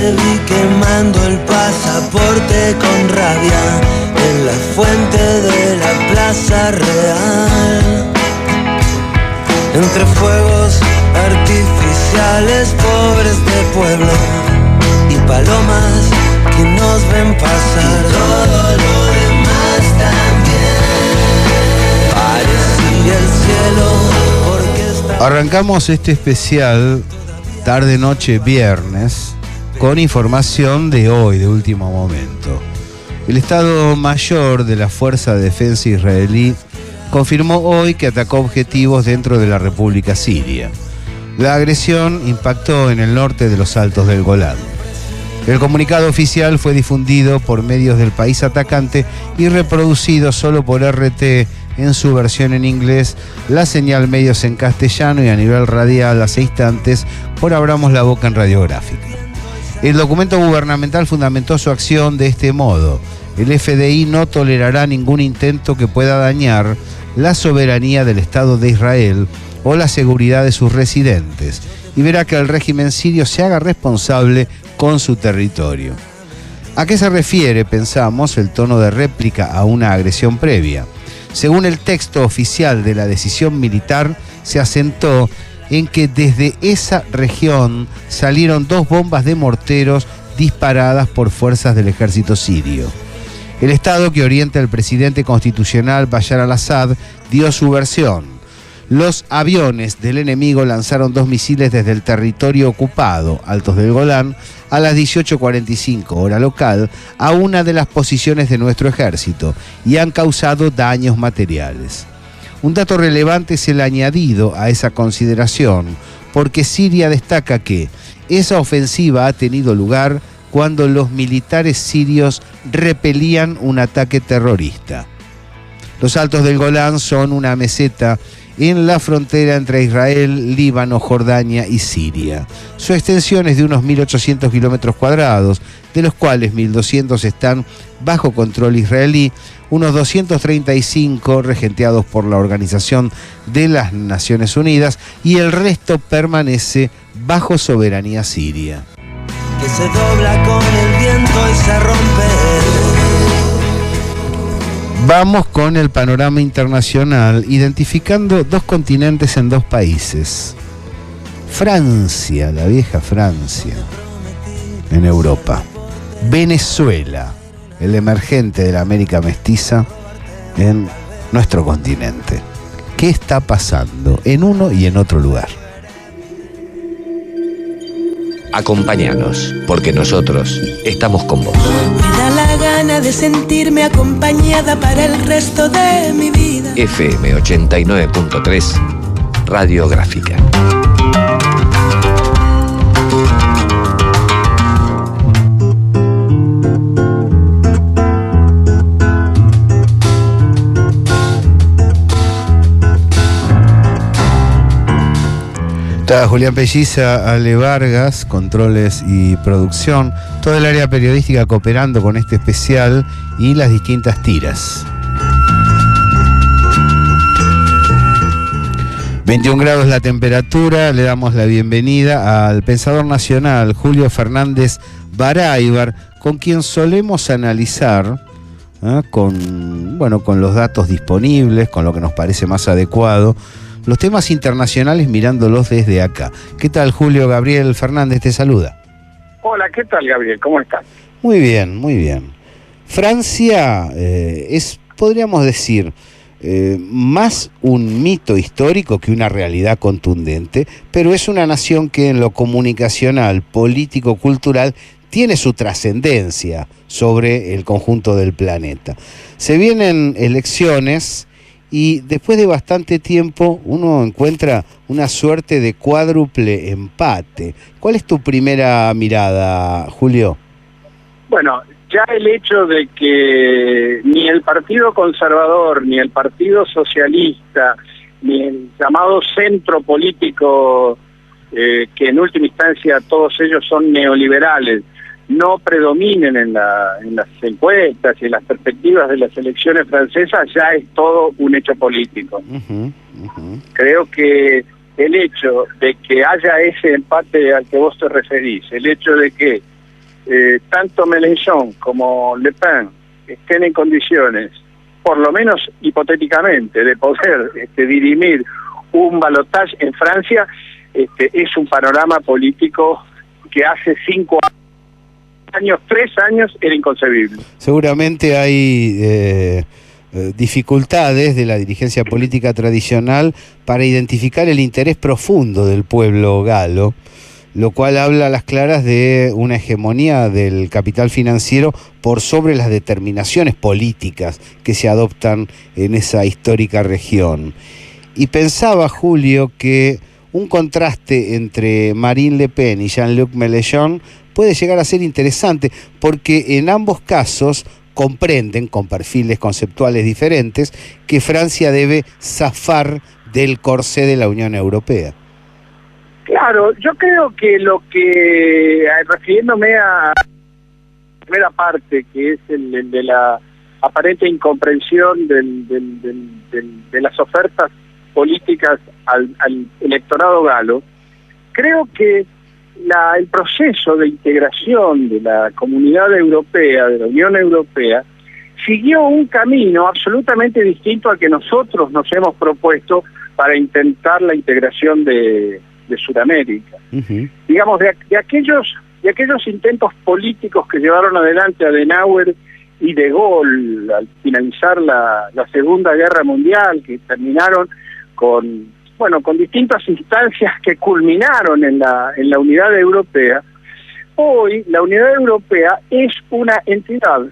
Te vi quemando el pasaporte con rabia en la fuente de la Plaza Real. Entre fuegos artificiales, pobres de pueblo y palomas que nos ven pasar. Y todo lo demás también parecía el cielo porque está... Arrancamos este especial tarde-noche viernes con información de hoy, de último momento. El Estado Mayor de la Fuerza de Defensa israelí confirmó hoy que atacó objetivos dentro de la República Siria. La agresión impactó en el norte de los Altos del Golán. El comunicado oficial fue difundido por medios del país atacante y reproducido solo por RT en su versión en inglés, la señal medios en castellano y a nivel radial hace instantes por Abramos la Boca en Radiográfica. El documento gubernamental fundamentó su acción de este modo: el FDI no tolerará ningún intento que pueda dañar la soberanía del Estado de Israel o la seguridad de sus residentes, y verá que el régimen sirio se haga responsable con su territorio. ¿A qué se refiere, pensamos, el tono de réplica a una agresión previa? Según el texto oficial de la decisión militar, se asentó en que desde esa región salieron 2 bombas de morteros disparadas por fuerzas del ejército sirio. El Estado que orienta el presidente constitucional Bashar al-Assad dio su versión. Los aviones del enemigo lanzaron 2 misiles desde el territorio ocupado, Altos del Golán, a las 18:45 hora local, a una de las posiciones de nuestro ejército y han causado daños materiales. Un dato relevante es el añadido a esa consideración, porque Siria destaca que esa ofensiva ha tenido lugar cuando los militares sirios repelían un ataque terrorista. Los Altos del Golán son una meseta en la frontera entre Israel, Líbano, Jordania y Siria. Su extensión es de unos 1.800 kilómetros cuadrados, de los cuales 1.200 están bajo control israelí, unos 235 regenteados por la Organización de las Naciones Unidas y el resto permanece bajo soberanía siria. Que se dobla con el viento y se rompe. Vamos con el panorama internacional, identificando 2 continentes en 2 países. Francia, la vieja Francia, en Europa. Venezuela, el emergente de la América mestiza en nuestro continente. ¿Qué está pasando en uno y en otro lugar? Acompáñanos, porque nosotros estamos con vos. Me da la gana de sentirme acompañada para el resto de mi vida. FM 89.3, Radiográfica. Está Julián Pelliza, Ale Vargas, controles y producción, todo el área periodística cooperando con este especial y las distintas tiras. 21 grados la temperatura, le damos la bienvenida al pensador nacional Julio Fernández Baráibar, con quien solemos analizar con los datos disponibles, con lo que nos parece más adecuado, los temas internacionales mirándolos desde acá. ¿Qué tal, Julio? Gabriel Fernández te saluda. Hola, ¿qué tal, Gabriel? ¿Cómo estás? Muy bien, muy bien. Francia es, podríamos decir, más un mito histórico que una realidad contundente, pero es una nación que en lo comunicacional, político, cultural, tiene su trascendencia sobre el conjunto del planeta. Se vienen elecciones y después de bastante tiempo uno encuentra una suerte de cuádruple empate. ¿Cuál es tu primera mirada, Julio? Bueno, ya el hecho de que ni el Partido Conservador, ni el Partido Socialista, ni el llamado centro político, que en última instancia todos ellos son neoliberales, no predominen en las encuestas y en las perspectivas de las elecciones francesas, ya es todo un hecho político. Creo que el hecho de que haya ese empate al que vos te referís, el hecho de que tanto Mélenchon como Le Pen estén en condiciones, por lo menos hipotéticamente, de poder dirimir un balotaje en Francia, es un panorama político que hace 5 años, 3 años, era inconcebible. Seguramente hay dificultades de la dirigencia política tradicional para identificar el interés profundo del pueblo galo, lo cual habla a las claras de una hegemonía del capital financiero por sobre las determinaciones políticas que se adoptan en esa histórica región. Y pensaba, Julio, que un contraste entre Marine Le Pen y Jean-Luc Mélenchon puede llegar a ser interesante, porque en ambos casos comprenden, con perfiles conceptuales diferentes, que Francia debe zafar del corsé de la Unión Europea. Claro, yo creo que refiriéndome a la primera parte, que es el de la aparente incomprensión de las ofertas políticas al electorado galo, creo que el proceso de integración de la comunidad europea, de la Unión Europea, siguió un camino absolutamente distinto al que nosotros nos hemos propuesto para intentar la integración de Sudamérica. Uh-huh. Digamos, de aquellos intentos políticos que llevaron adelante Adenauer y De Gaulle al finalizar la Segunda Guerra Mundial, que terminaron con distintas instancias que culminaron en la unidad europea. Hoy la unidad europea es una entidad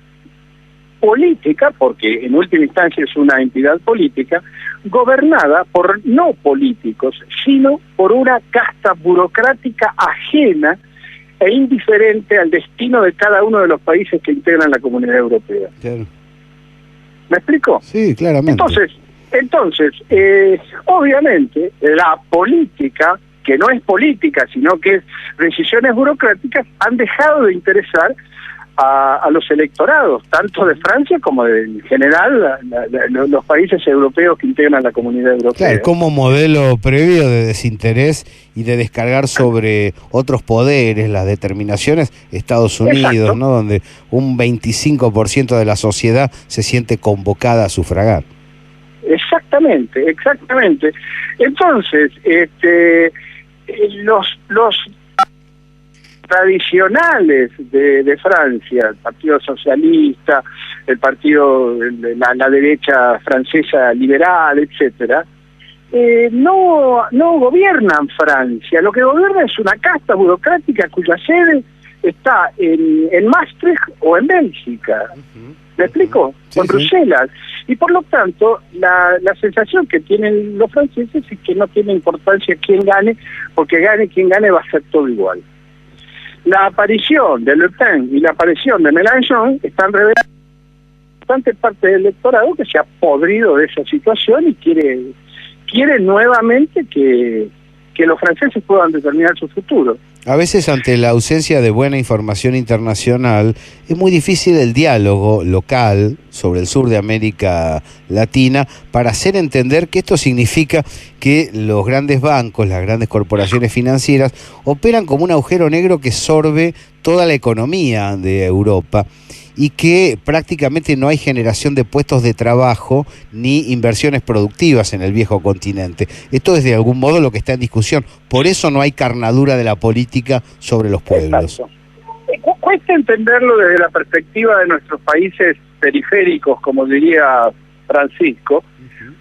política, porque en última instancia es una entidad política, gobernada por no políticos, sino por una casta burocrática ajena e indiferente al destino de cada uno de los países que integran la Comunidad Europea. Claro. ¿Me explico? Sí, claramente. Entonces, obviamente, la política, que no es política, sino que es decisiones burocráticas, han dejado de interesar a los electorados, tanto de Francia como en general los países europeos que integran la Comunidad Europea. Claro, como modelo previo de desinterés y de descargar sobre otros poderes las determinaciones, Estados Unidos, exacto, ¿no? Donde un 25% de la sociedad se siente convocada a sufragar. Exactamente. Entonces, los tradicionales de Francia, el Partido Socialista, el partido, la derecha francesa liberal, etcétera, no gobiernan Francia. Lo que gobierna es una casta burocrática cuya sede está en Maastricht o en Bélgica. ¿Me explico? Sí, en Bruselas. Y por lo tanto, la sensación que tienen los franceses es que no tiene importancia quién gane, porque quien gane va a ser todo igual. La aparición de Le Pen y la aparición de Mélenchon están revelando bastante parte del electorado que se ha podrido de esa situación y quiere nuevamente que los franceses puedan determinar su futuro. A veces, ante la ausencia de buena información internacional, es muy difícil el diálogo local sobre el sur de América Latina para hacer entender que esto significa que los grandes bancos, las grandes corporaciones financieras, operan como un agujero negro que sorbe toda la economía de Europa y que prácticamente no hay generación de puestos de trabajo ni inversiones productivas en el viejo continente. Esto es de algún modo lo que está en discusión. Por eso no hay carnadura de la política sobre los pueblos. Exacto. Cuesta entenderlo desde la perspectiva de nuestros países periféricos, como diría Francisco,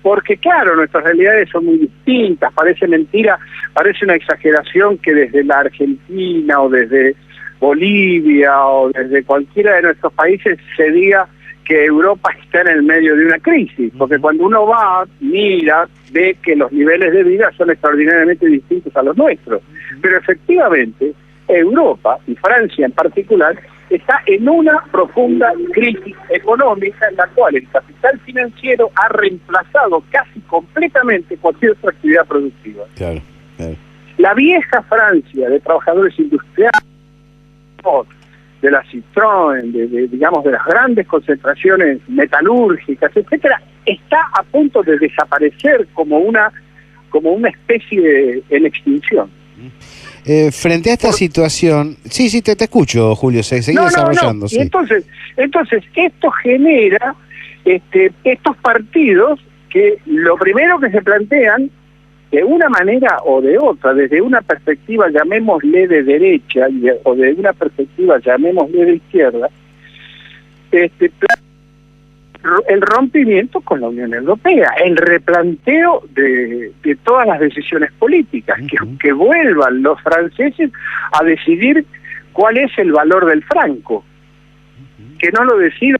porque claro, nuestras realidades son muy distintas. Parece mentira, parece una exageración que desde la Argentina o desde Bolivia o desde cualquiera de nuestros países se diga que Europa está en el medio de una crisis, porque cuando uno va, mira, ve que los niveles de vida son extraordinariamente distintos a los nuestros. Pero efectivamente, Europa, y Francia en particular, está en una profunda crisis económica en la cual el capital financiero ha reemplazado casi completamente cualquier otra actividad productiva. Claro. La vieja Francia de trabajadores industriales, de la Citroën, de las grandes concentraciones metalúrgicas, etcétera, está a punto de desaparecer como una especie en extinción. Frente a esta situación, sí, te escucho, Julio, seguí desarrollando. No. Sí. Y entonces esto genera estos partidos que lo primero que se plantean, de una manera o de otra, desde una perspectiva, llamémosle de derecha, o de una perspectiva, llamémosle de izquierda, el rompimiento con la Unión Europea, el replanteo de todas las decisiones políticas, que vuelvan los franceses a decidir cuál es el valor del franco, que no lo decida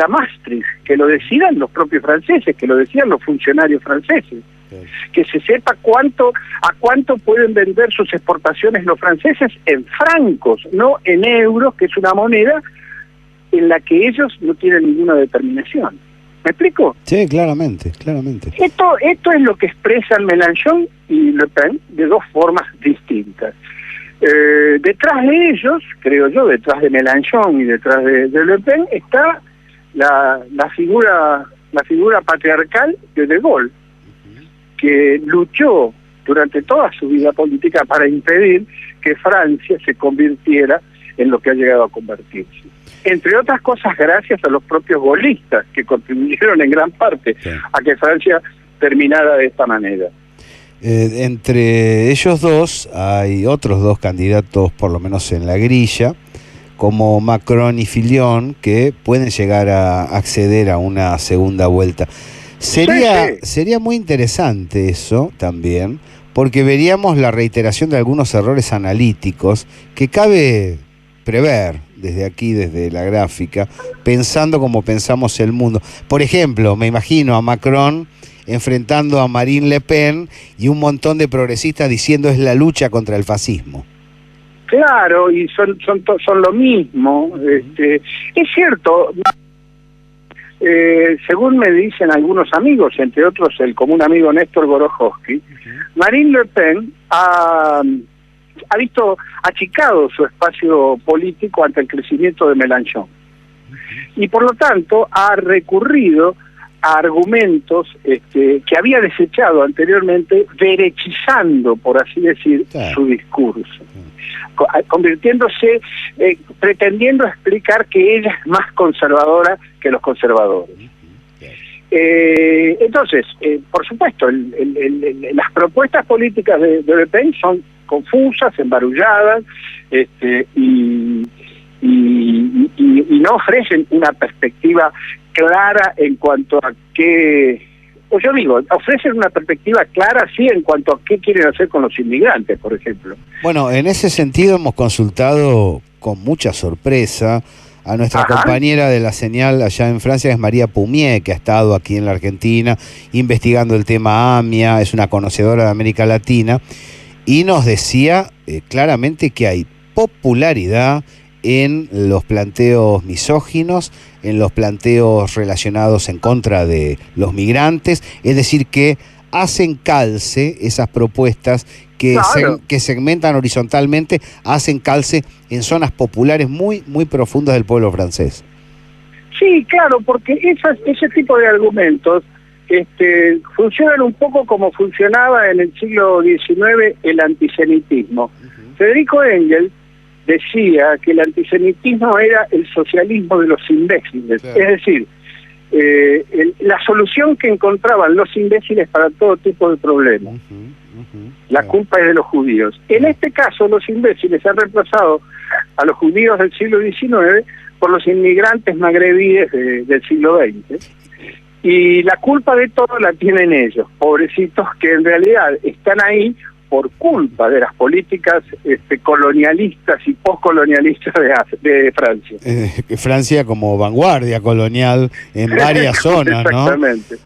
Maastricht, que lo decidan los propios franceses, que lo decidan los funcionarios franceses, que se sepa a cuánto pueden vender sus exportaciones los franceses en francos, no en euros, que es una moneda en la que ellos no tienen ninguna determinación. ¿Me explico? Sí, claramente. Esto es lo que expresan Mélenchon y Le Pen de dos formas distintas. Detrás de ellos, creo yo, detrás de Mélenchon y detrás de Le Pen, está la figura patriarcal de De Gaulle, que luchó durante toda su vida política para impedir que Francia se convirtiera en lo que ha llegado a convertirse. Entre otras cosas, gracias a los propios gaullistas, que contribuyeron en gran parte a que Francia terminara de esta manera. Entre ellos dos hay otros dos candidatos, por lo menos en la grilla, como Macron y Fillon, que pueden llegar a acceder a una segunda vuelta. Sería muy interesante eso también, porque veríamos la reiteración de algunos errores analíticos que cabe prever desde aquí, desde la gráfica, pensando como pensamos el mundo. Por ejemplo, me imagino a Macron enfrentando a Marine Le Pen y un montón de progresistas diciendo es la lucha contra el fascismo. Claro, y son lo mismo. Es cierto, según me dicen algunos amigos, entre otros el común amigo Néstor Gorojowski, Marine Le Pen ha visto achicado su espacio político ante el crecimiento de Mélenchon. Y por lo tanto ha recurrido a argumentos que había desechado anteriormente, derechizando, por así decir, su discurso, convirtiéndose, pretendiendo explicar que ella es más conservadora que los conservadores. Entonces, por supuesto, las propuestas políticas de Le Pen son confusas, embarulladas, y no ofrecen una perspectiva clara en cuanto a qué, pues yo digo, ofrecen una perspectiva clara sí en cuanto a qué quieren hacer con los inmigrantes, por ejemplo. Bueno, en ese sentido hemos consultado con mucha sorpresa a nuestra compañera de la señal allá en Francia, que es María Pumier, que ha estado aquí en la Argentina investigando el tema AMIA, es una conocedora de América Latina, y nos decía claramente que hay popularidad en los planteos misóginos, en los planteos relacionados en contra de los migrantes, es decir, que hacen calce esas propuestas que, que segmentan horizontalmente, hacen calce en zonas populares muy, muy profundas del pueblo francés. Sí, claro, porque ese tipo de argumentos funcionan un poco como funcionaba en el siglo XIX el antisemitismo. Federico Engels decía que el antisemitismo era el socialismo de los imbéciles, es decir, la solución que encontraban los imbéciles para todo tipo de problemas. La culpa es de los judíos. En este caso, los imbéciles han reemplazado a los judíos del siglo XIX por los inmigrantes magrebíes del siglo XX. Y la culpa de todo la tienen ellos, pobrecitos, que en realidad están ahí por culpa de las políticas colonialistas y postcolonialistas de Francia. Francia como vanguardia colonial en varias zonas, ¿no?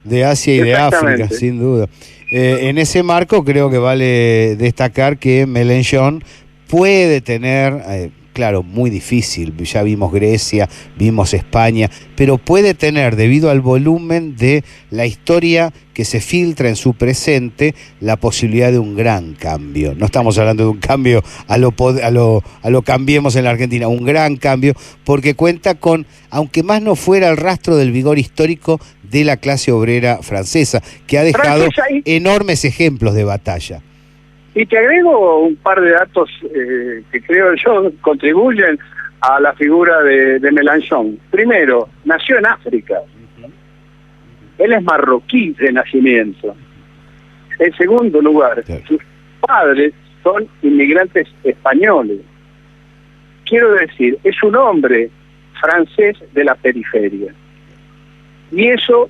De Asia y de África, sin duda. En ese marco creo que vale destacar que Mélenchon puede tener, claro, muy difícil, ya vimos Grecia, vimos España, pero puede tener, debido al volumen de la historia que se filtra en su presente, la posibilidad de un gran cambio. No estamos hablando de un cambio a lo cambiemos en la Argentina, un gran cambio, porque cuenta con, aunque más no fuera, el rastro del vigor histórico de la clase obrera francesa, que ha dejado enormes ejemplos de batalla. Y te agrego un par de datos que creo yo contribuyen a la figura de Mélenchon. Primero, nació en África. Él es marroquí de nacimiento. En segundo lugar, sus padres son inmigrantes españoles. Quiero decir, es un hombre francés de la periferia. Y eso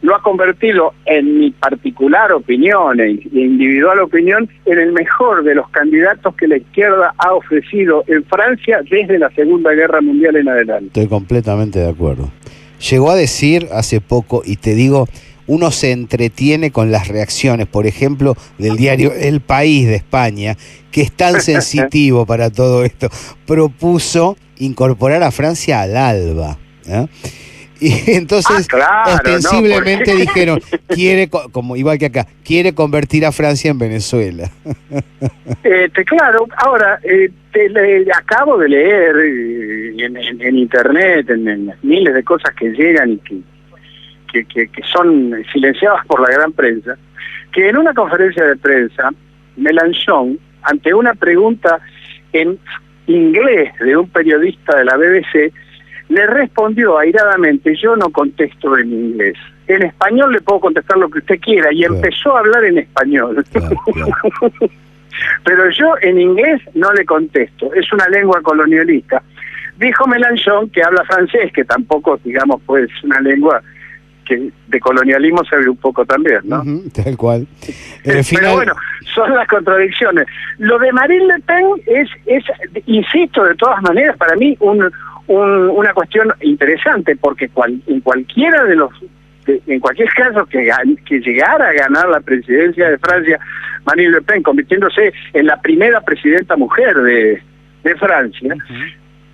lo ha convertido, en mi particular opinión e individual opinión, en el mejor de los candidatos que la izquierda ha ofrecido en Francia desde la Segunda Guerra Mundial en adelante. Estoy completamente de acuerdo. Llegó a decir hace poco, y te digo, uno se entretiene con las reacciones, por ejemplo, del diario El País de España, que es tan sensitivo para todo esto, propuso incorporar a Francia al ALBA, ¿eh? Y entonces, ostensiblemente dijeron, quiere, como igual que acá, quiere convertir a Francia en Venezuela. Claro, ahora, acabo de leer en internet, en miles de cosas que llegan y que son silenciadas por la gran prensa, que en una conferencia de prensa, Mélenchon, ante una pregunta en inglés de un periodista de la BBC, le respondió airadamente: yo no contesto en inglés, en español le puedo contestar lo que usted quiera, y empezó a hablar en español. Claro. Pero yo en inglés no le contesto, es una lengua colonialista. Dijo Mélenchon que habla francés, que tampoco, digamos, pues una lengua que de colonialismo se ve un poco también, ¿no? Tal cual. Pero bueno, son las contradicciones. Lo de Marine Le Pen es insisto, de todas maneras, para mí una cuestión interesante, porque en cualquiera de los, en cualquier caso que llegara a ganar la presidencia de Francia, Marine Le Pen, convirtiéndose en la primera presidenta mujer de Francia,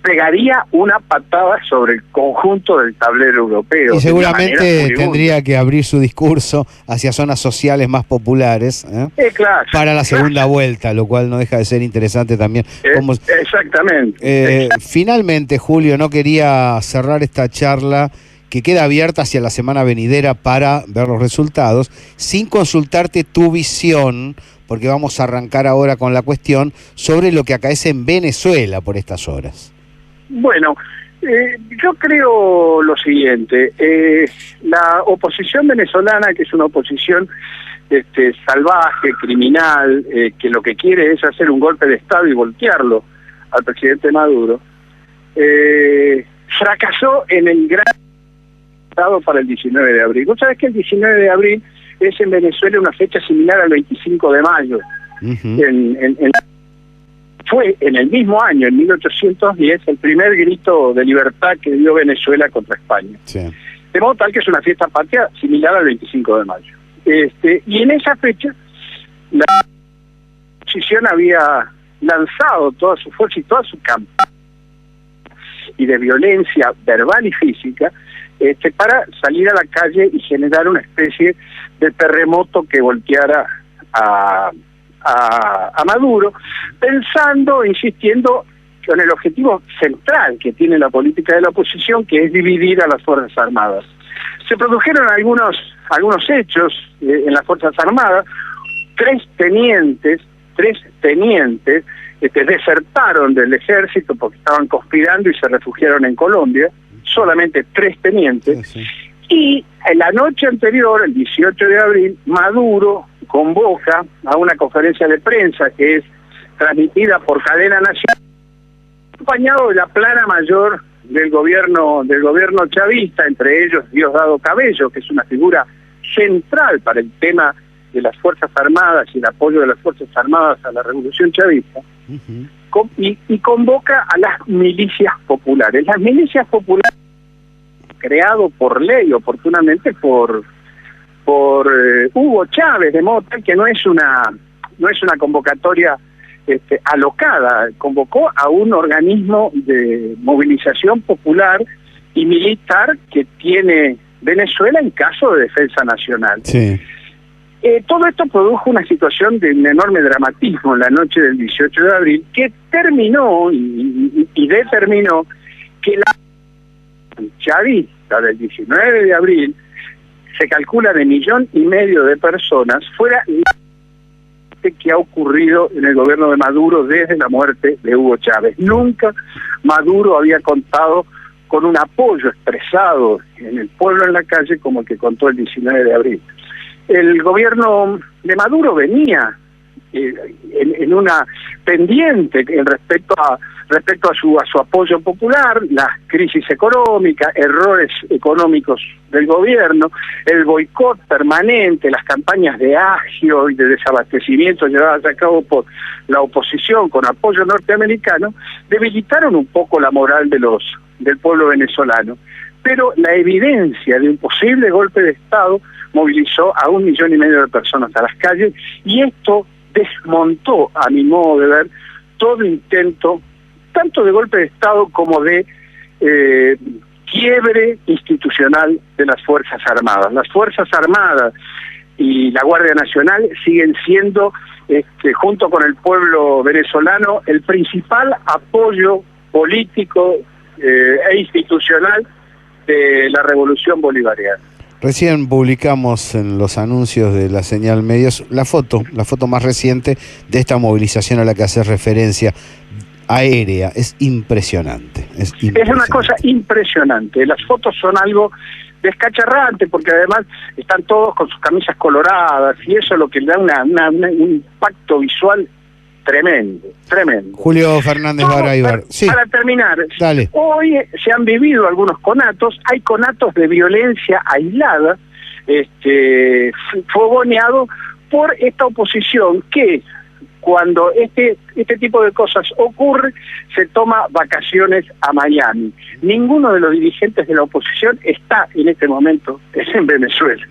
pegaría una patada sobre el conjunto del tablero europeo. Y seguramente tendría que abrir su discurso hacia zonas sociales más populares, claro, para la segunda vuelta, lo cual no deja de ser interesante también. Exactamente. Finalmente, Julio, no quería cerrar esta charla que queda abierta hacia la semana venidera para ver los resultados, sin consultarte tu visión, porque vamos a arrancar ahora con la cuestión sobre lo que acaece en Venezuela por estas horas. Bueno, yo creo lo siguiente, la oposición venezolana, que es una oposición salvaje, criminal, que lo que quiere es hacer un golpe de Estado y voltearlo al presidente Maduro, fracasó en el gran Estado para el 19 de abril. Vos sabés que el 19 de abril es en Venezuela una fecha similar al 25 de mayo. Fue en el mismo año, en 1810, el primer grito de libertad que dio Venezuela contra España. Sí. De modo tal que es una fiesta patria similar al 25 de mayo. Y en esa fecha, la oposición había lanzado toda su fuerza y toda su campaña y de violencia verbal y física para salir a la calle y generar una especie de terremoto que volteara a Maduro, pensando, insistiendo con el objetivo central que tiene la política de la oposición, que es dividir a las Fuerzas Armadas. Se produjeron algunos hechos en las Fuerzas Armadas. Tres tenientes desertaron del ejército porque estaban conspirando y se refugiaron en Colombia, solamente 3 tenientes. Sí. Y en la noche anterior, el 18 de abril, Maduro convoca a una conferencia de prensa que es transmitida por cadena nacional, acompañado de la plana mayor del gobierno chavista, entre ellos Diosdado Cabello, que es una figura central para el tema de las Fuerzas Armadas y el apoyo de las Fuerzas Armadas a la Revolución Chavista, y convoca a las milicias populares. Las milicias populares, creado por ley, oportunamente por Hugo Chávez, de modo tal que no es una convocatoria alocada, convocó a un organismo de movilización popular y militar que tiene Venezuela en caso de defensa nacional. Sí. Todo esto produjo una situación de un enorme dramatismo en la noche del 18 de abril, que terminó y determinó que la chavista del 19 de abril, se calcula de 1,5 millones de personas, fuera fuerte que ha ocurrido en el gobierno de Maduro desde la muerte de Hugo Chávez. Nunca Maduro había contado con un apoyo expresado en el pueblo, en la calle, como el que contó el 19 de abril. El gobierno de Maduro venía en una pendiente respecto a su apoyo popular, la crisis económica, errores económicos del gobierno, el boicot permanente, las campañas de agio y de desabastecimiento llevadas a cabo por la oposición con apoyo norteamericano, debilitaron un poco la moral del pueblo venezolano. Pero la evidencia de un posible golpe de Estado movilizó a 1,5 millones de personas a las calles, y esto desmontó, a mi modo de ver, todo intento, tanto de golpe de Estado como de quiebre institucional de las Fuerzas Armadas. Las Fuerzas Armadas y la Guardia Nacional siguen siendo, junto con el pueblo venezolano, el principal apoyo político e institucional de la revolución bolivariana. Recién publicamos en los anuncios de la Señal Medios la foto más reciente de esta movilización a la que hace referencia, aérea. Es impresionante. Es una cosa impresionante. Las fotos son algo descacharrante, porque además están todos con sus camisas coloradas, y eso es lo que le da un impacto visual tremendo. Julio Fernández Baraybar. Sí. Para terminar, dale. Hoy se han vivido algunos conatos, hay conatos de violencia aislada, fogoneado por esta oposición que, cuando este tipo de cosas ocurre, se toma vacaciones a Miami. Ninguno de los dirigentes de la oposición está en este momento en Venezuela.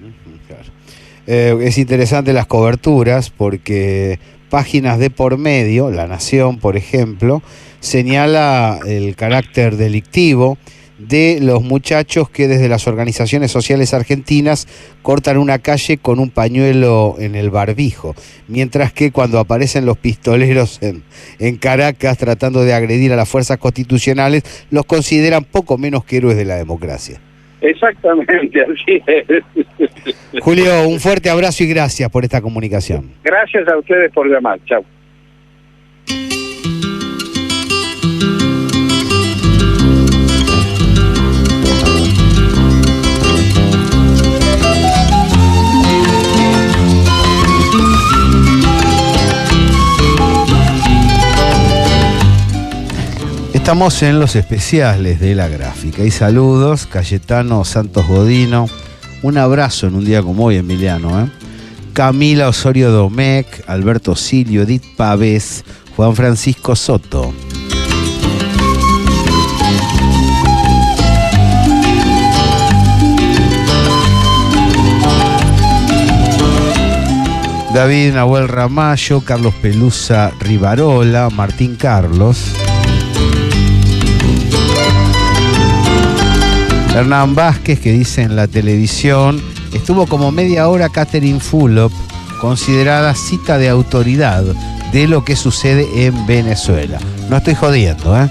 Claro. Es interesante las coberturas, porque páginas de por medio, La Nación, por ejemplo, señala el carácter delictivo de los muchachos que desde las organizaciones sociales argentinas cortan una calle con un pañuelo en el barbijo, mientras que cuando aparecen los pistoleros en Caracas tratando de agredir a las fuerzas constitucionales, los consideran poco menos que héroes de la democracia. Exactamente, así es. Julio, un fuerte abrazo y gracias por esta comunicación. Gracias a ustedes por llamar. Chao. Estamos en los especiales de La Gráfica. Y saludos, Cayetano Santos Godino. Un abrazo en un día como hoy, Emiliano. Camila Osorio Domecq, Alberto Silio, Edith Pavés, Juan Francisco Soto. David Nahuel Ramallo, Carlos Pelusa Rivarola, Martín Carlos. Hernán Vázquez, que dice en la televisión, estuvo como media hora Catherine Fulop, considerada cita de autoridad de lo que sucede en Venezuela. No estoy jodiendo, ¿eh?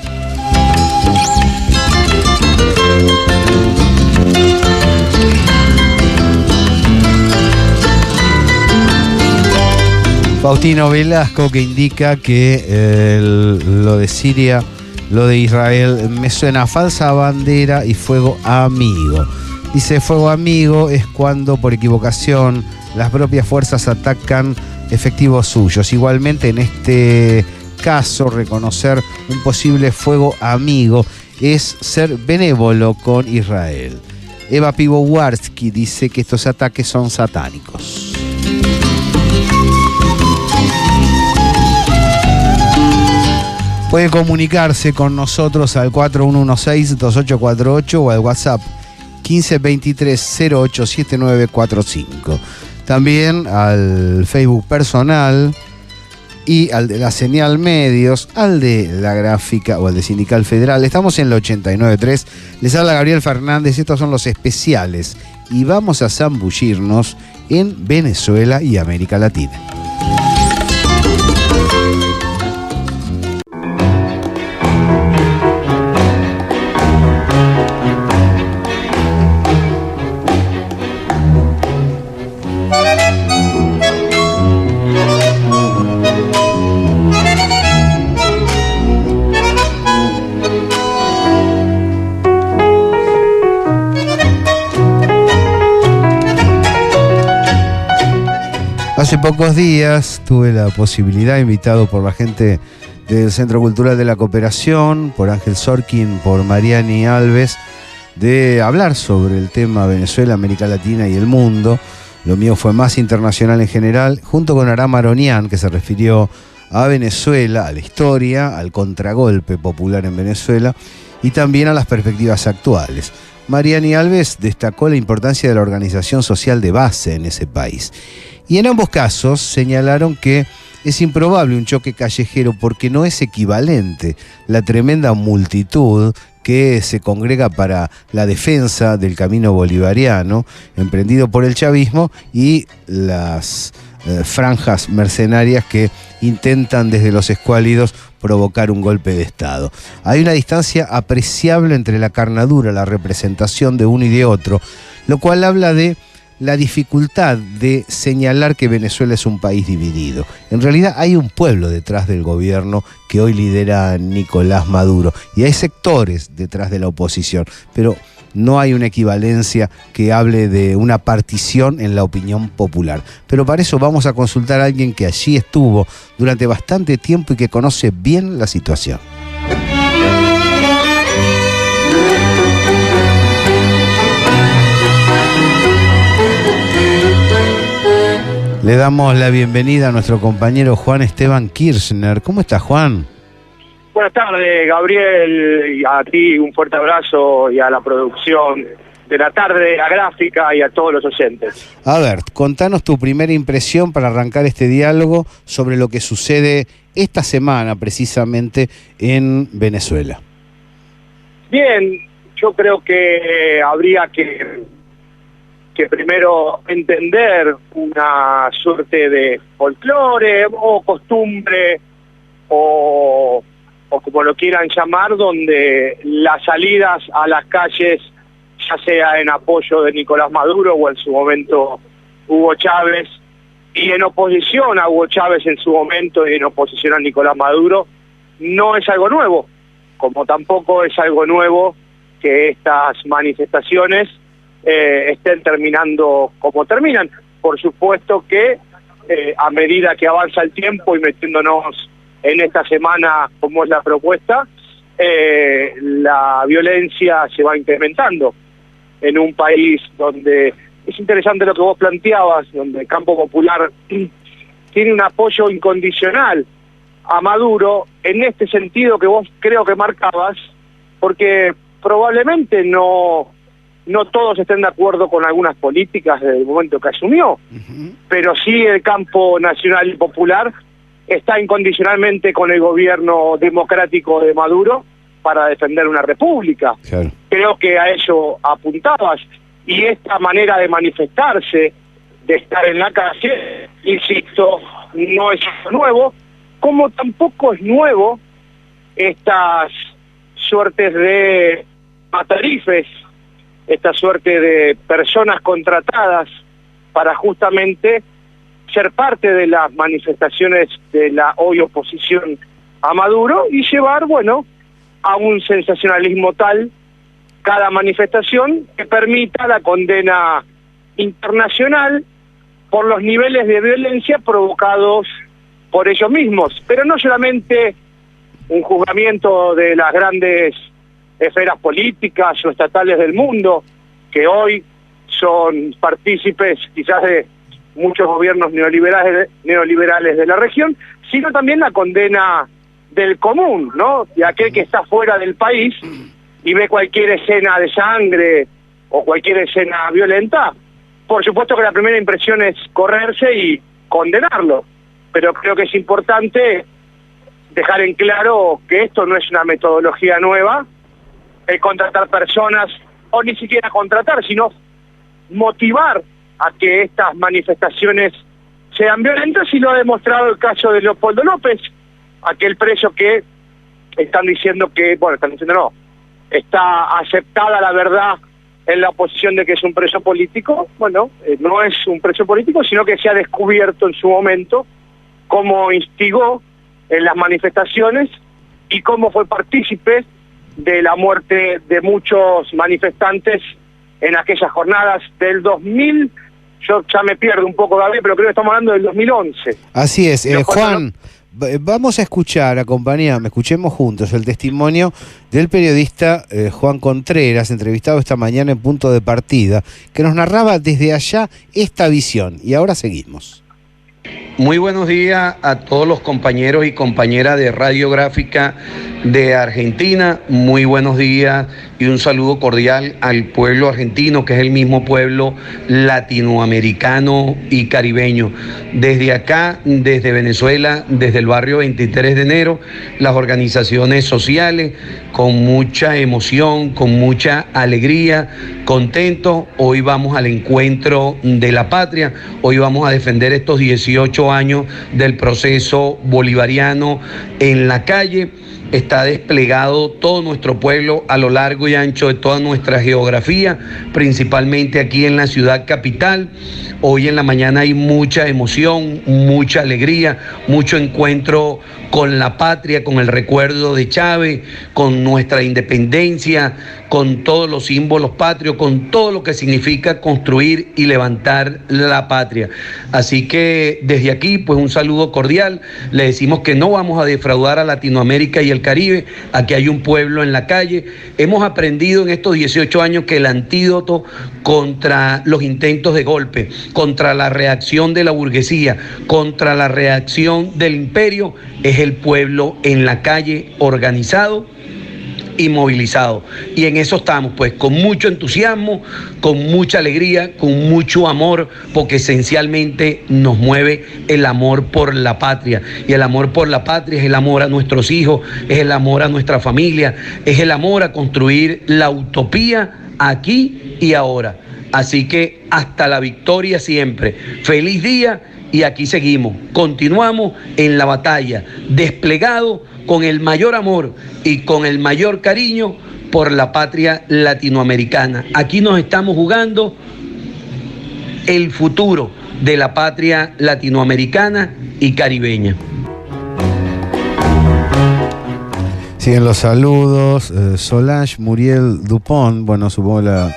Faustino Velasco, que indica que lo de Siria, lo de Israel, me suena a falsa bandera y fuego amigo. Dice, fuego amigo es cuando por equivocación las propias fuerzas atacan efectivos suyos. Igualmente en este caso, reconocer un posible fuego amigo es ser benévolo con Israel. Eva Piwowarski dice que estos ataques son satánicos. Puede comunicarse con nosotros al 4116-2848 o al WhatsApp 1523-087945. También al Facebook personal y al de la Señal Medios, al de La Gráfica o al de Sindical Federal. Estamos en el 89.3. Les habla Gabriel Fernández. Estos son los especiales y vamos a zambullirnos en Venezuela y América Latina. Hace pocos días tuve la posibilidad, invitado por la gente del Centro Cultural de la Cooperación, por Ángel Sorkin, por Mariani Alves, de hablar sobre el tema Venezuela, América Latina y el mundo. Lo mío fue más internacional en general, junto con Aram Aronian, que se refirió a Venezuela, a la historia, al contragolpe popular en Venezuela y también a las perspectivas actuales. Mariani Alves destacó la importancia de la organización social de base en ese país. Y en ambos casos señalaron que es improbable un choque callejero porque no es equivalente la tremenda multitud que se congrega para la defensa del camino bolivariano emprendido por el chavismo y las franjas mercenarias que intentan desde los escuálidos provocar un golpe de Estado. Hay una distancia apreciable entre la carnadura, la representación de uno y de otro, lo cual habla de la dificultad de señalar que Venezuela es un país dividido. En realidad hay un pueblo detrás del gobierno que hoy lidera Nicolás Maduro y hay sectores detrás de la oposición, pero no hay una equivalencia que hable de una partición en la opinión popular. Pero para eso vamos a consultar a alguien que allí estuvo durante bastante tiempo y que conoce bien la situación. Le damos la bienvenida a nuestro compañero Juan Esteban Kirchner. ¿Cómo estás, Juan? Buenas tardes, Gabriel, y a ti un fuerte abrazo y a la producción de la tarde, la gráfica y a todos los oyentes. A ver, contanos tu primera impresión para arrancar este diálogo sobre lo que sucede esta semana precisamente en Venezuela. Bien, yo creo que habría que primero entender una suerte de folclore o costumbre o como lo quieran llamar, donde las salidas a las calles, ya sea en apoyo de Nicolás Maduro o en su momento Hugo Chávez, y en oposición a Hugo Chávez en su momento y en oposición a Nicolás Maduro, no es algo nuevo, como tampoco es algo nuevo que estas manifestaciones estén terminando como terminan. Por supuesto que a medida que avanza el tiempo y metiéndonos en esta semana, como es la propuesta, la violencia se va incrementando en un país donde es interesante lo que vos planteabas, donde el campo popular tiene un apoyo incondicional a Maduro en este sentido que vos creo que marcabas, porque probablemente no todos estén de acuerdo con algunas políticas desde el momento que asumió, pero sí el campo nacional y popular está incondicionalmente con el gobierno democrático de Maduro para defender una república. Claro. Creo que a eso apuntabas, y esta manera de manifestarse, de estar en la calle, insisto, no es nuevo, como tampoco es nuevo estas suertes de matarifes, esta suerte de personas contratadas para justamente ser parte de las manifestaciones de la hoy oposición a Maduro y llevar, a un sensacionalismo tal cada manifestación que permita la condena internacional por los niveles de violencia provocados por ellos mismos, pero no solamente un juzgamiento de las grandes esferas políticas o estatales del mundo, que hoy son partícipes quizás de muchos gobiernos neoliberales de la región, sino también la condena del común, ¿no? De aquel que está fuera del país y ve cualquier escena de sangre o cualquier escena violenta. Por supuesto que la primera impresión es correrse y condenarlo, pero creo que es importante dejar en claro que esto no es una metodología nueva, el contratar personas, o ni siquiera contratar, sino motivar a que estas manifestaciones sean violentas, y lo ha demostrado el caso de Leopoldo López, aquel preso que están diciendo está aceptada la verdad en la oposición de que es un preso político. No es un preso político, sino que se ha descubierto en su momento cómo instigó en las manifestaciones y cómo fue partícipe de la muerte de muchos manifestantes en aquellas jornadas del 2000 yo ya me pierdo un poco, Gabriel, pero creo que estamos hablando del 2011. Así es, Juan, vamos a escuchar, acompáñame, escuchemos juntos el testimonio del periodista Juan Contreras, entrevistado esta mañana en Punto de Partida, que nos narraba desde allá esta visión. Y ahora seguimos. Muy buenos días a todos los compañeros y compañeras de Radiográfica de Argentina. Muy buenos días y un saludo cordial al pueblo argentino, que es el mismo pueblo latinoamericano y caribeño. Desde acá, desde Venezuela, desde el barrio 23 de enero, las organizaciones sociales, con mucha emoción, con mucha alegría, contentos. Hoy vamos al encuentro de la patria, hoy vamos a defender estos 18 años del proceso bolivariano en la calle. Está desplegado todo nuestro pueblo a lo largo y ancho de toda nuestra geografía, principalmente aquí en la ciudad capital. Hoy en la mañana hay mucha emoción, mucha alegría, mucho encuentro con la patria, con el recuerdo de Chávez, con nuestra independencia, con todos los símbolos patrios, con todo lo que significa construir y levantar la patria. Así que desde aquí, pues un saludo cordial. Le decimos que no vamos a defraudar a Latinoamérica y el Caribe. Aquí hay un pueblo en la calle. Hemos aprendido en estos 18 años que el antídoto contra los intentos de golpe, contra la reacción de la burguesía, contra la reacción del imperio, es el pueblo en la calle organizado y movilizado. Y en eso estamos, pues, con mucho entusiasmo, con mucha alegría, con mucho amor, porque esencialmente nos mueve el amor por la patria. Y el amor por la patria es el amor a nuestros hijos, es el amor a nuestra familia, es el amor a construir la utopía aquí y ahora. Así que hasta la victoria siempre. Feliz día y aquí seguimos. Continuamos en la batalla, desplegado con el mayor amor y con el mayor cariño por la patria latinoamericana. Aquí nos estamos jugando el futuro de la patria latinoamericana y caribeña. Siguen los saludos. Solange Muriel Dupont, bueno, supongo la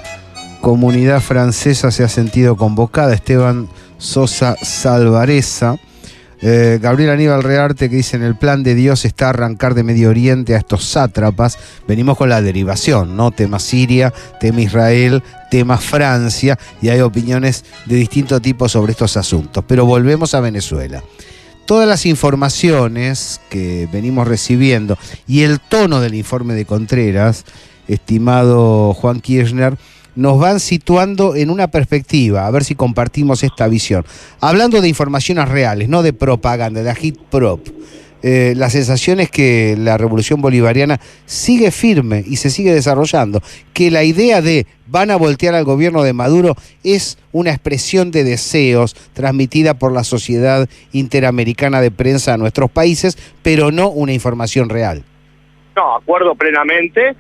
comunidad francesa se ha sentido convocada. Esteban Sosa Salvareza. Gabriel Aníbal Rearte, que dice: en el plan de Dios está arrancar de Medio Oriente a estos sátrapas. Venimos con la derivación, ¿no? Tema Siria, tema Israel, tema Francia, y hay opiniones de distinto tipo sobre estos asuntos. Pero volvemos a Venezuela. Todas las informaciones que venimos recibiendo y el tono del informe de Contreras, estimado Juan Kirchner, nos van situando en una perspectiva, a ver si compartimos esta visión. Hablando de informaciones reales, no de propaganda, de agitprop. La sensación es que la revolución bolivariana sigue firme y se sigue desarrollando, que la idea de van a voltear al gobierno de Maduro es una expresión de deseos transmitida por la Sociedad Interamericana de Prensa a nuestros países, pero no una información real. No, acuerdo plenamente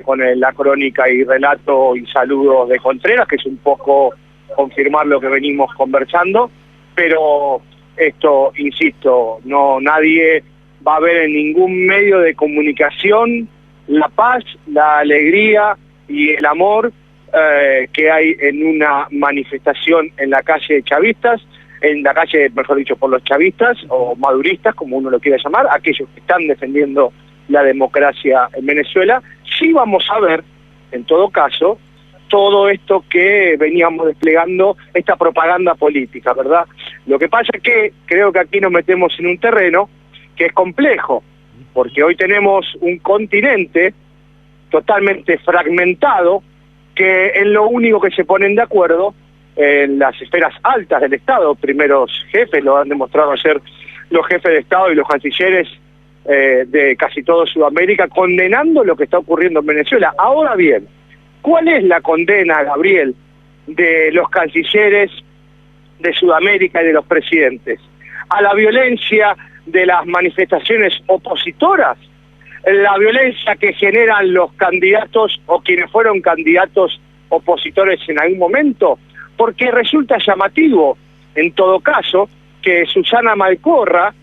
con la crónica y relato y saludos de Contreras, que es un poco confirmar lo que venimos conversando, pero esto, insisto, no, nadie va a ver en ningún medio de comunicación la paz, la alegría y el amor que hay en una manifestación en la calle de chavistas, en la calle, mejor dicho, por los chavistas o maduristas, como uno lo quiera llamar, aquellos que están defendiendo la democracia en Venezuela. Sí vamos a ver, en todo caso, todo esto que veníamos desplegando, esta propaganda política, ¿verdad? Lo que pasa es que creo que aquí nos metemos en un terreno que es complejo, porque hoy tenemos un continente totalmente fragmentado, que en lo único que se ponen de acuerdo en las esferas altas del Estado, primeros jefes, lo han demostrado ayer los jefes de Estado y los cancilleres de casi toda Sudamérica, condenando lo que está ocurriendo en Venezuela. Ahora bien, ¿cuál es la condena, Gabriel, de los cancilleres de Sudamérica y de los presidentes? ¿A la violencia de las manifestaciones opositoras? ¿La violencia que generan los candidatos o quienes fueron candidatos opositores en algún momento? Porque resulta llamativo, en todo caso, que Susana Malcorra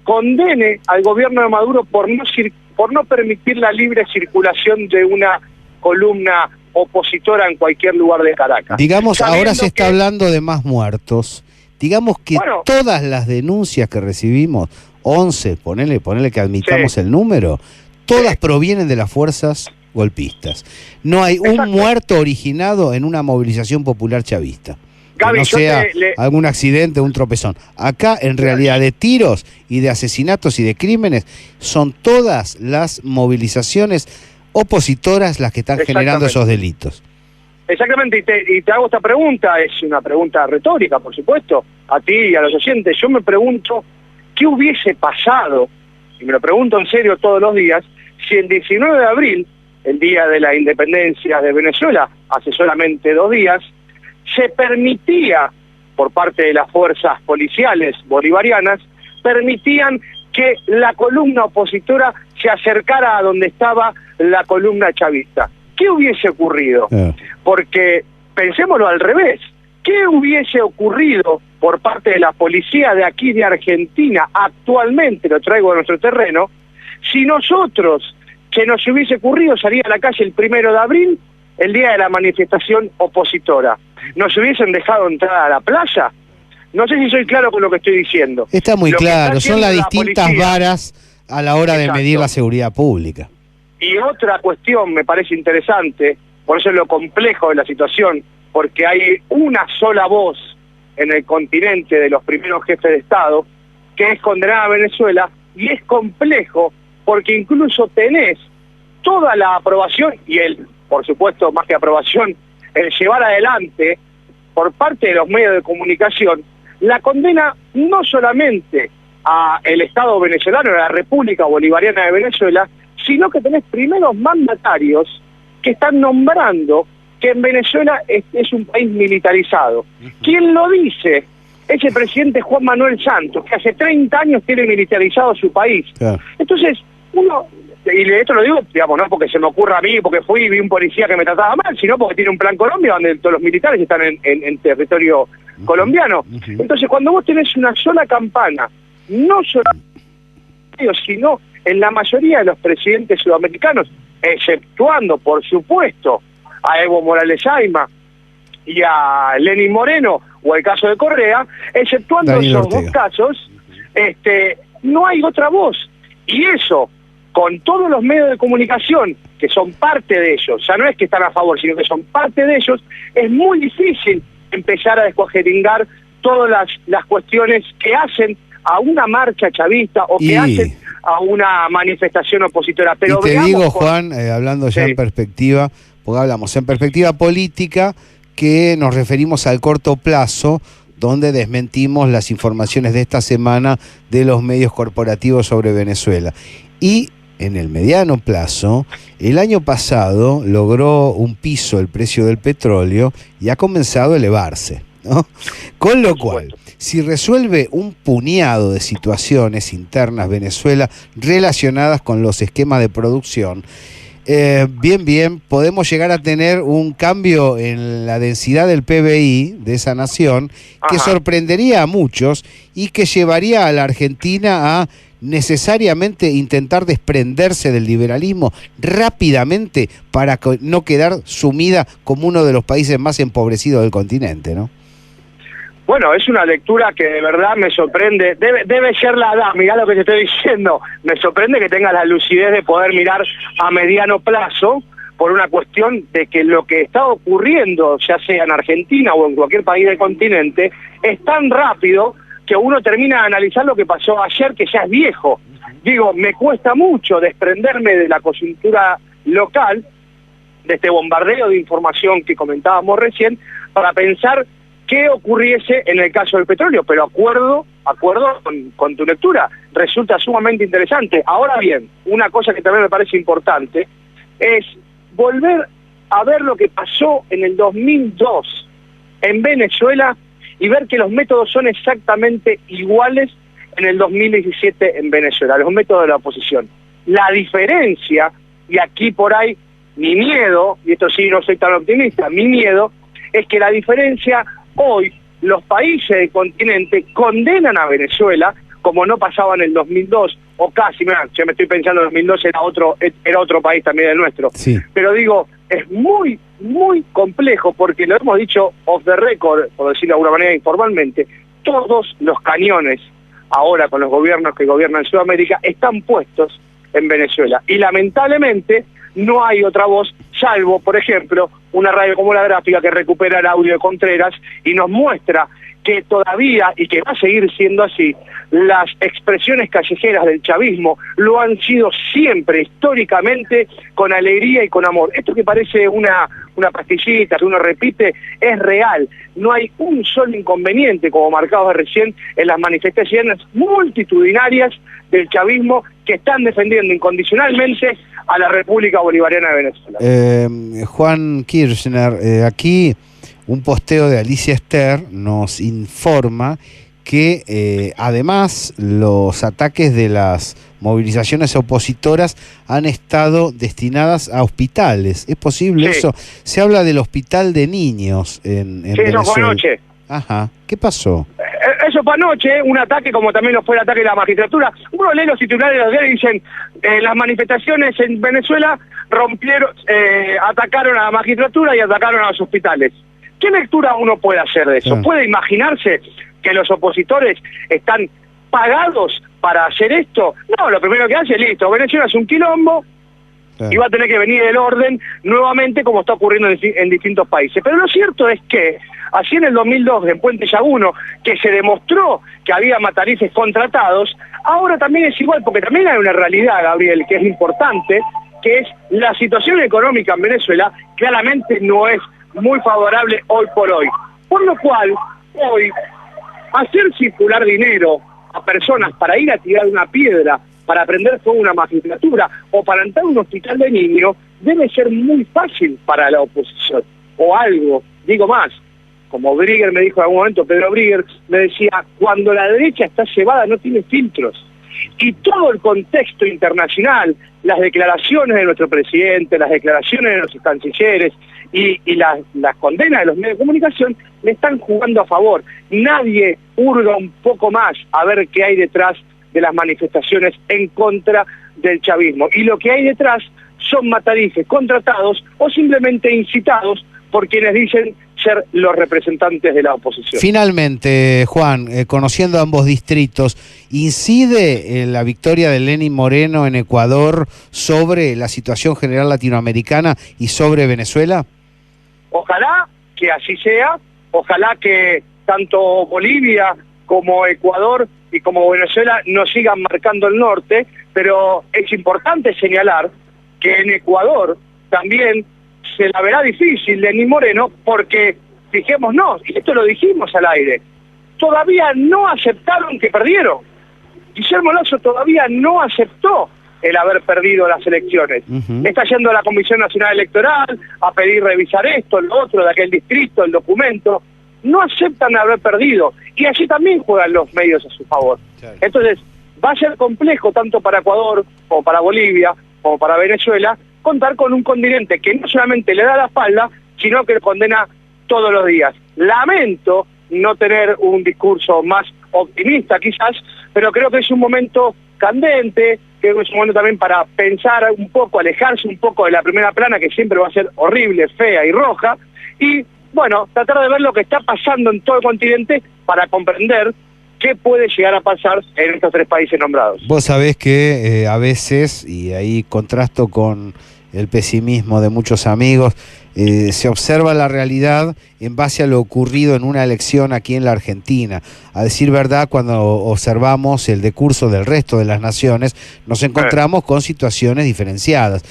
condene al gobierno de Maduro por no permitir la libre circulación de una columna opositora en cualquier lugar de Caracas. Digamos, ahora se está que... hablando de más muertos. Digamos que todas las denuncias que recibimos, 11, ponele que admitamos el número, todas provienen de las fuerzas golpistas. No hay un muerto originado en una movilización popular chavista. Gaby, que no sea algún accidente, un tropezón. Acá, en realidad, de tiros y de asesinatos y de crímenes, son todas las movilizaciones opositoras las que están generando esos delitos. Exactamente, y te hago esta pregunta, es una pregunta retórica, por supuesto, a ti y a los oyentes. Yo me pregunto, ¿qué hubiese pasado? Y me lo pregunto en serio todos los días, si el 19 de abril, el día de la independencia de Venezuela, hace solamente 2 días, se permitía, por parte de las fuerzas policiales bolivarianas, permitían que la columna opositora se acercara a donde estaba la columna chavista. ¿Qué hubiese ocurrido? Porque pensémoslo al revés. ¿Qué hubiese ocurrido por parte de la policía de aquí de Argentina, actualmente, lo traigo a nuestro terreno, si nosotros, que nos hubiese ocurrido salir a la calle el 1 de abril, el día de la manifestación opositora? ¿Nos hubiesen dejado entrar a la playa? No sé si soy claro con lo que estoy diciendo. Está muy claro, son las distintas varas a la hora de medir la seguridad pública. Y otra cuestión me parece interesante, por eso es lo complejo de la situación, porque hay una sola voz en el continente de los primeros jefes de Estado, que es condenar a Venezuela, y es complejo porque incluso tenés toda la aprobación, y por supuesto, más que aprobación, el llevar adelante por parte de los medios de comunicación, la condena no solamente a el Estado venezolano, a la República Bolivariana de Venezuela, sino que tenés primeros mandatarios que están nombrando que en Venezuela es un país militarizado. ¿Quién lo dice? Es el presidente Juan Manuel Santos, que hace 30 años tiene militarizado su país. Entonces, uno, y esto lo digo, digamos, no porque se me ocurra a mí, porque fui y vi un policía que me trataba mal, sino porque tiene un plan Colombia donde todos los militares están en territorio colombiano. Entonces, cuando vos tenés una sola campana, no solo, sino en la mayoría de los presidentes sudamericanos, exceptuando, por supuesto, a Evo Morales Ayma y a Lenín Moreno, o el caso de Correa, exceptuando esos dos casos, no hay otra voz. Y eso, con todos los medios de comunicación, que son parte de ellos, ya no es que están a favor, sino que son parte de ellos, es muy difícil empezar a descuajeringar todas las cuestiones que hacen a una marcha chavista o que hacen a una manifestación opositora. Pero y te digo, Juan, hablando ya en perspectiva, porque hablamos en perspectiva política, que nos referimos al corto plazo, donde desmentimos las informaciones de esta semana de los medios corporativos sobre Venezuela. Y en el mediano plazo, el año pasado logró un piso el precio del petróleo y ha comenzado a elevarse, ¿no? Con lo cual, si resuelve un puñado de situaciones internas Venezuela relacionadas con los esquemas de producción, podemos llegar a tener un cambio en la densidad del PBI de esa nación que sorprendería a muchos y que llevaría a la Argentina a necesariamente intentar desprenderse del liberalismo rápidamente para no quedar sumida como uno de los países más empobrecidos del continente, ¿no? Bueno, es una lectura que de verdad me sorprende. Debe ser la edad, mirá lo que te estoy diciendo. Me sorprende que tengas la lucidez de poder mirar a mediano plazo por una cuestión de que lo que está ocurriendo, ya sea en Argentina o en cualquier país del continente, es tan rápido que uno termina de analizar lo que pasó ayer, que ya es viejo. Digo, me cuesta mucho desprenderme de la coyuntura local, de este bombardeo de información que comentábamos recién, para pensar qué ocurriese en el caso del petróleo, pero acuerdo con tu lectura, resulta sumamente interesante. Ahora bien, una cosa que también me parece importante es volver a ver lo que pasó en el 2002 en Venezuela y ver que los métodos son exactamente iguales en el 2017 en Venezuela, los métodos de la oposición. La diferencia, y aquí por ahí mi miedo, y esto sí no soy tan optimista, mi miedo es que la diferencia hoy, los países del continente condenan a Venezuela, como no pasaba en el 2002 o casi, mira, yo me estoy pensando en 2012 era otro país también el nuestro. Sí. Pero digo, es muy, muy complejo, porque lo hemos dicho off the record, por decirlo de alguna manera informalmente, todos los cañones, ahora con los gobiernos que gobiernan Sudamérica, están puestos en Venezuela. Y lamentablemente no hay otra voz, salvo, por ejemplo, una radio como La Gráfica que recupera el audio de Contreras y nos muestra que todavía, y que va a seguir siendo así, las expresiones callejeras del chavismo lo han sido siempre, históricamente, con alegría y con amor. Esto que parece una pastillita que uno repite, es real. No hay un solo inconveniente, como marcaba recién, en las manifestaciones multitudinarias del chavismo que están defendiendo incondicionalmente a la República Bolivariana de Venezuela. Juan Kirchner, aquí un posteo de Alicia Ester nos informa que además los ataques de las movilizaciones opositoras han estado destinadas a hospitales. ¿Es posible eso? Se habla del hospital de niños en Venezuela. Eso fue anoche. Ajá. ¿Qué pasó? Eso fue anoche, un ataque como también lo fue el ataque de la magistratura. Uno lee los titulares de los días y dicen, las manifestaciones en Venezuela atacaron a la magistratura y atacaron a los hospitales. ¿Qué lectura uno puede hacer de eso? ¿Puede imaginarse que los opositores están pagados para hacer esto? No, lo primero que hace es listo, Venezuela es un quilombo y va a tener que venir el orden nuevamente como está ocurriendo en distintos países. Pero lo cierto es que, así en el 2002 en Puente Llaguno, que se demostró que había matarifes contratados, ahora también es igual, porque también hay una realidad, Gabriel, que es importante, que es la situación económica en Venezuela claramente no es muy favorable hoy por hoy. Por lo cual, hoy, hacer circular dinero a personas para ir a tirar una piedra, para prender fuego una magistratura o para entrar a un hospital de niños, debe ser muy fácil para la oposición. O algo, digo más, como Brigger me dijo en algún momento, Pedro Brigger, me decía, cuando la derecha está cebada no tiene filtros. Y todo el contexto internacional, las declaraciones de nuestro presidente, las declaraciones de nuestros cancilleres y las condenas de los medios de comunicación le están jugando a favor. Nadie hurga un poco más a ver qué hay detrás de las manifestaciones en contra del chavismo. Y lo que hay detrás son matarifes contratados o simplemente incitados por quienes dicen ser los representantes de la oposición. Finalmente, Juan, conociendo ambos distritos, ¿incide la victoria de Lenín Moreno en Ecuador sobre la situación general latinoamericana y sobre Venezuela? Ojalá que así sea, ojalá que tanto Bolivia como Ecuador y como Venezuela nos sigan marcando el norte, pero es importante señalar que en Ecuador también se la verá difícil Lenín Moreno porque, fijémonos, y esto lo dijimos al aire, todavía no aceptaron que perdieron. Guillermo Lasso todavía no aceptó el haber perdido las elecciones. Está yendo a la Comisión Nacional Electoral a pedir revisar esto, lo otro, de aquel distrito, el documento. No aceptan haber perdido. Y allí también juegan los medios a su favor. Entonces, va a ser complejo tanto para Ecuador, como para Bolivia, como para Venezuela, contar con un continente que no solamente le da la espalda, sino que lo condena todos los días. Lamento no tener un discurso más optimista quizás, pero creo que es un momento candente, creo que es un momento también para pensar un poco, alejarse un poco de la primera plana, que siempre va a ser horrible, fea y roja, y bueno, tratar de ver lo que está pasando en todo el continente para comprender qué puede llegar a pasar en estos tres países nombrados. Vos sabés que a veces, y ahí contrasto con el pesimismo de muchos amigos, se observa la realidad en base a lo ocurrido en una elección aquí en la Argentina. A decir verdad, cuando observamos el decurso del resto de las naciones, nos encontramos con situaciones diferenciadas.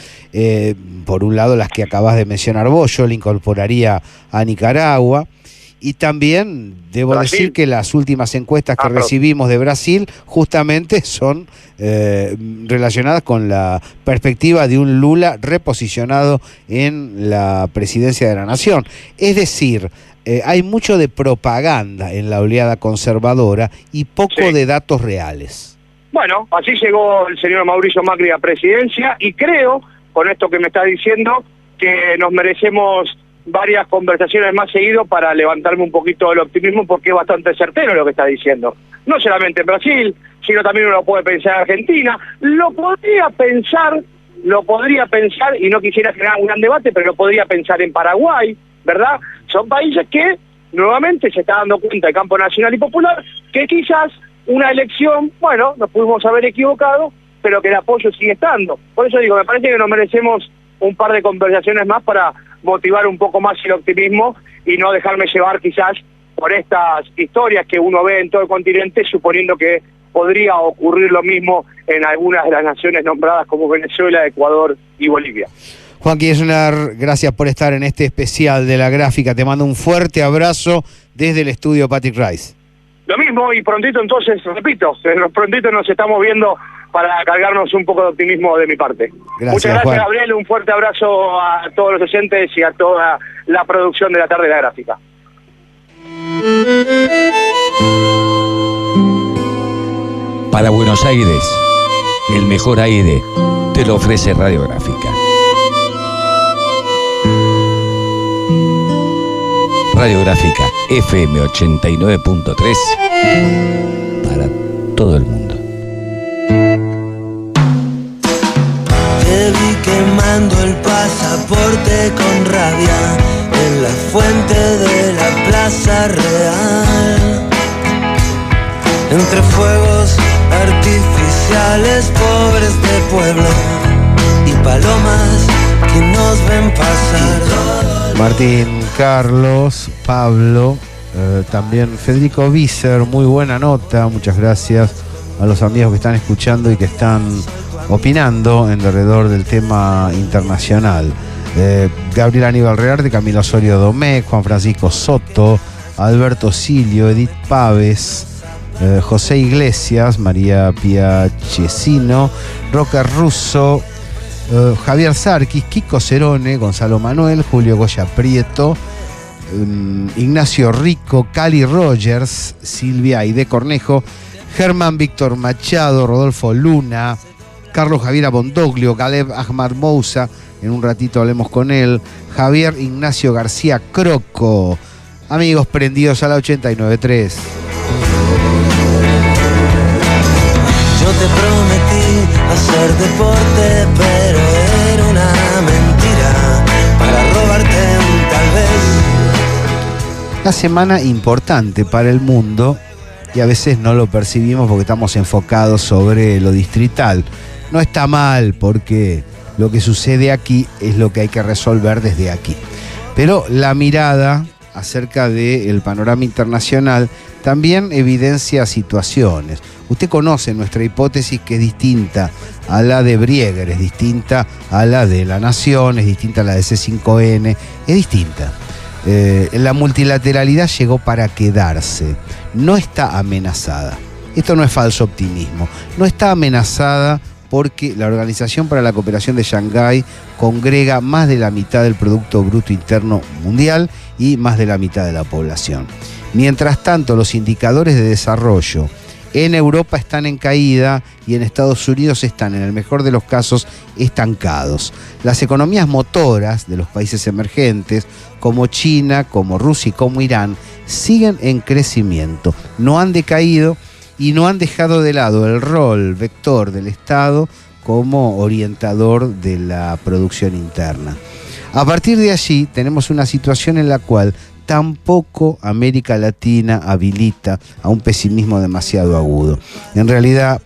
Por un lado, las que acabas de mencionar vos, yo le incorporaría a Nicaragua. Y también debo decir que las últimas encuestas que recibimos de Brasil justamente son relacionadas con la perspectiva de un Lula reposicionado en la presidencia de la nación. Es decir, hay mucho de propaganda en la oleada conservadora y poco de datos reales. Bueno, así llegó el señor Mauricio Macri a presidencia y creo, con esto que me está diciendo, que nos merecemos varias conversaciones más seguido para levantarme un poquito del optimismo, porque es bastante certero lo que está diciendo. No solamente en Brasil, sino también uno puede pensar en Argentina, lo podría pensar, y no quisiera generar un gran debate, pero lo podría pensar en Paraguay, ¿verdad? Son países que nuevamente se está dando cuenta el campo nacional y popular que quizás una elección, bueno, nos pudimos haber equivocado, pero que el apoyo sigue estando. Por eso digo, me parece que nos merecemos un par de conversaciones más para motivar un poco más el optimismo y no dejarme llevar quizás por estas historias que uno ve en todo el continente, suponiendo que podría ocurrir lo mismo en algunas de las naciones nombradas como Venezuela, Ecuador y Bolivia. Juan Kirchner, gracias por estar en este especial de La Gráfica. Te mando un fuerte abrazo desde el estudio Patrick Rice. Lo mismo, y prontito entonces, repito, prontito nos estamos viendo para cargarnos un poco de optimismo de mi parte. Gracias, muchas gracias, Juan. Gabriel, un fuerte abrazo a todos los oyentes y a toda la producción de la tarde de La Gráfica. Para Buenos Aires, el mejor aire te lo ofrece Radiográfica. Radiográfica FM 89.3 para todo el mundo. Te vi quemando el pasaporte con rabia en la fuente de la Plaza Real, entre fuegos artificiales, pobres de pueblo y palomas que nos ven pasar. Martín, Carlos, Pablo, también Federico Visser, muy buena nota, muchas gracias a los amigos que están escuchando y que están opinando en derredor del tema internacional. Gabriel Aníbal Rearte, Camilo Osorio Domecq, Juan Francisco Soto, Alberto Silio, Edith Paves, José Iglesias, María Piachesino, Roca Russo, Javier Sarquis, Kiko Cerone, Gonzalo Manuel, Julio Goya Prieto, Ignacio Rico, Cali Rogers, Silvia Aide Cornejo, Germán Víctor Machado, Rodolfo Luna, Carlos Javier Abondoglio, Caleb Ahmad Moussa, en un ratito hablemos con él, Javier Ignacio García Croco, amigos prendidos a la 89.3. Yo te prometí hacer deporte, pero era una mentira para robarte un tal vez. Una semana importante para el mundo y a veces no lo percibimos porque estamos enfocados sobre lo distrital. No está mal porque lo que sucede aquí es lo que hay que resolver desde aquí. Pero la mirada acerca del panorama internacional también evidencia situaciones. Usted conoce nuestra hipótesis, que es distinta a la de Brieger, es distinta a la de La Nación, es distinta a la de C5N, es distinta. La multilateralidad llegó para quedarse, no está amenazada. Esto no es falso optimismo, no está amenazada porque la Organización para la Cooperación de Shanghái congrega más de la mitad del Producto Bruto Interno Mundial y más de la mitad de la población. Mientras tanto, los indicadores de desarrollo en Europa están en caída y en Estados Unidos están, en el mejor de los casos, estancados. Las economías motoras de los países emergentes, como China, como Rusia y como Irán, siguen en crecimiento, no han decaído y no han dejado de lado el rol vector del Estado como orientador de la producción interna. A partir de allí tenemos una situación en la cual tampoco América Latina habilita a un pesimismo demasiado agudo. En realidad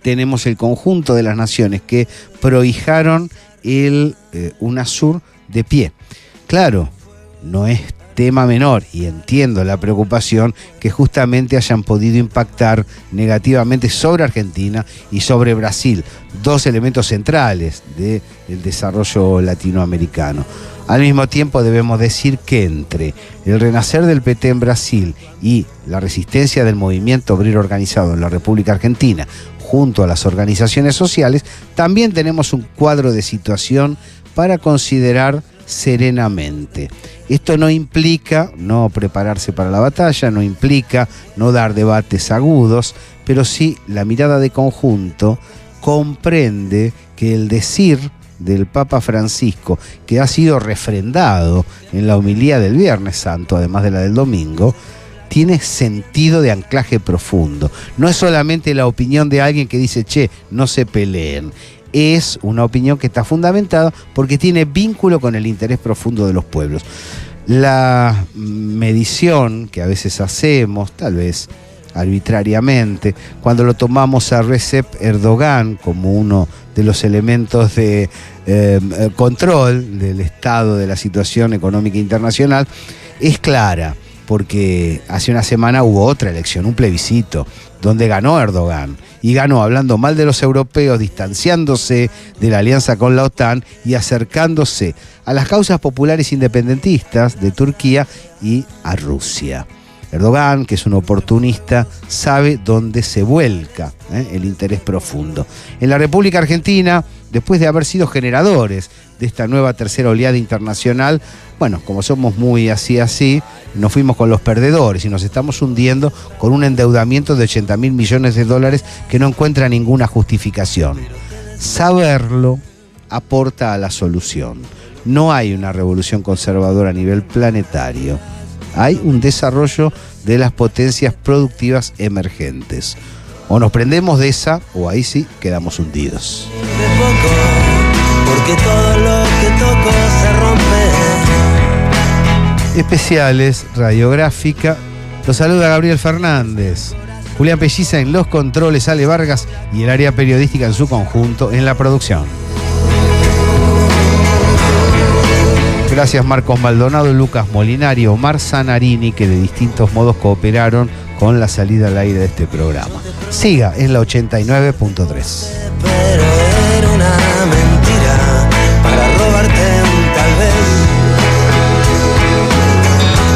tenemos el conjunto de las naciones que prohijaron el UNASUR de pie. Claro, no es tema menor y entiendo la preocupación que justamente hayan podido impactar negativamente sobre Argentina y sobre Brasil, dos elementos centrales del desarrollo latinoamericano. Al mismo tiempo debemos decir que entre el renacer del PT en Brasil y la resistencia del movimiento obrero organizado en la República Argentina junto a las organizaciones sociales, también tenemos un cuadro de situación para considerar serenamente. Esto no implica no prepararse para la batalla, no implica no dar debates agudos, pero sí la mirada de conjunto comprende que el decir del Papa Francisco, que ha sido refrendado en la homilía del Viernes Santo, además de la del domingo, tiene sentido de anclaje profundo. No es solamente la opinión de alguien que dice, che, no se peleen. Es una opinión que está fundamentada porque tiene vínculo con el interés profundo de los pueblos. La medición que a veces hacemos, tal vez arbitrariamente, cuando lo tomamos a Recep Erdogan como uno de los elementos de control del estado de la situación económica internacional, es clara, porque hace una semana hubo otra elección, un plebiscito, donde ganó Erdogan, y ganó hablando mal de los europeos, distanciándose de la alianza con la OTAN y acercándose a las causas populares independentistas de Turquía y a Rusia. Erdogan, que es un oportunista, sabe dónde se vuelca el interés profundo. En la República Argentina, después de haber sido generadores de esta nueva tercera oleada internacional, bueno, como somos muy así, nos fuimos con los perdedores y nos estamos hundiendo con un endeudamiento de 80.000 millones de dólares que no encuentra ninguna justificación. Saberlo aporta a la solución. No hay una revolución conservadora a nivel planetario. Hay un desarrollo de las potencias productivas emergentes. O nos prendemos de esa, o ahí sí quedamos hundidos. De poco, porque todo lo que toco se rompe. Especiales, radiográfica. Los saluda Gabriel Fernández. Julián Pelliza en los controles, Ale Vargas y el área periodística en su conjunto en la producción. Gracias Marcos Maldonado, Lucas Molinari, Omar Zanarini, que de distintos modos cooperaron con la salida al aire de este programa. Siga en la 89.3. Pero era una mentira para robarte un tal vez.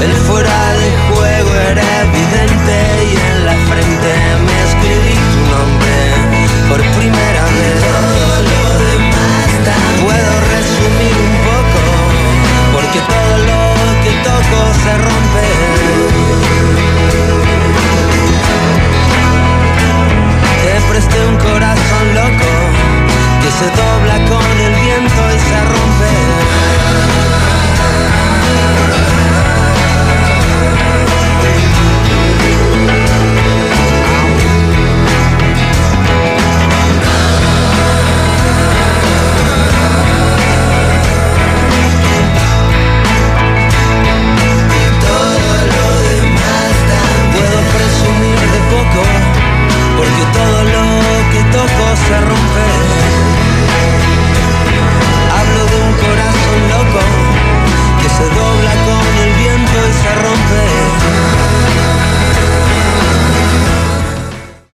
El fuera de juego era evidente y en la frente me escribí tu nombre por primera vez. Todo lo demás puedo resumir un poco, porque todo lo que toco se rompe. Te presté un corazón loco que se dobla con el viento y se rompe. Porque todo lo que toco se rompe. Hablo de un corazón loco que se dobla con el viento y se rompe.